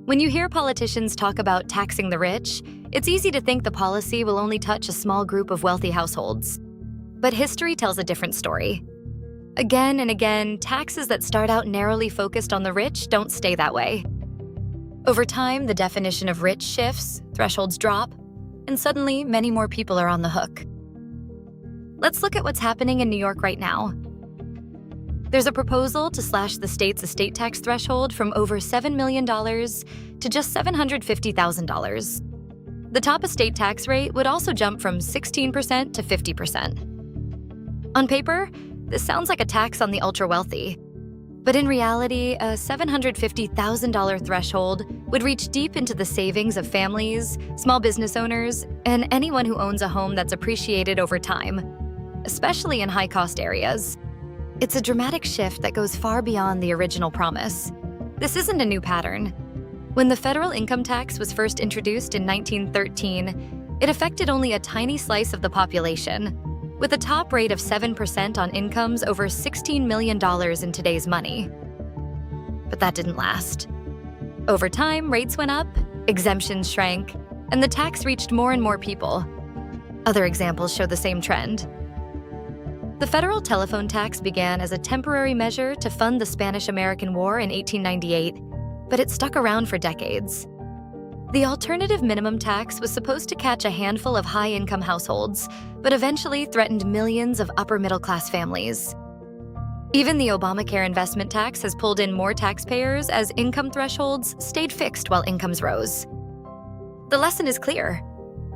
When you hear politicians talk about taxing the rich, it's easy to think the policy will only touch a small group of wealthy households. But history tells a different story. Again and again, taxes that start out narrowly focused on the rich don't stay that way. Over time, the definition of rich shifts, thresholds drop, and suddenly many more people are on the hook. Let's look at what's happening in New York right now. There's a proposal to slash the state's estate tax threshold from over $7 million to just $750,000. The top estate tax rate would also jump from 16% to 50%. On paper, this sounds like a tax on the ultra-wealthy. But in reality, a $750,000 threshold would reach deep into the savings of families, small business owners, and anyone who owns a home that's appreciated over time, especially in high-cost areas. It's a dramatic shift that goes far beyond the original promise. This isn't a new pattern. When the federal income tax was first introduced in 1913, it affected only a tiny slice of the population, with a top rate of 7% on incomes over $16 million in today's money. But that didn't last. Over time, rates went up, exemptions shrank, and the tax reached more and more people. Other examples show the same trend. The federal telephone tax began as a temporary measure to fund the Spanish-American War in 1898, but it stuck around for decades. The alternative minimum tax was supposed to catch a handful of high-income households, but eventually threatened millions of upper-middle-class families. Even the Obamacare investment tax has pulled in more taxpayers as income thresholds stayed fixed while incomes rose. The lesson is clear.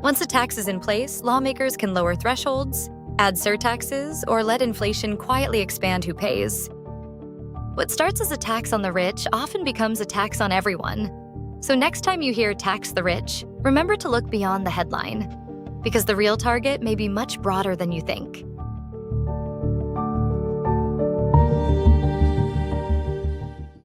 Once a tax is in place, lawmakers can lower thresholds, add surtaxes, or let inflation quietly expand who pays. What starts as a tax on the rich often becomes a tax on everyone. So next time you hear tax the rich, remember to look beyond the headline, because the real target may be much broader than you think.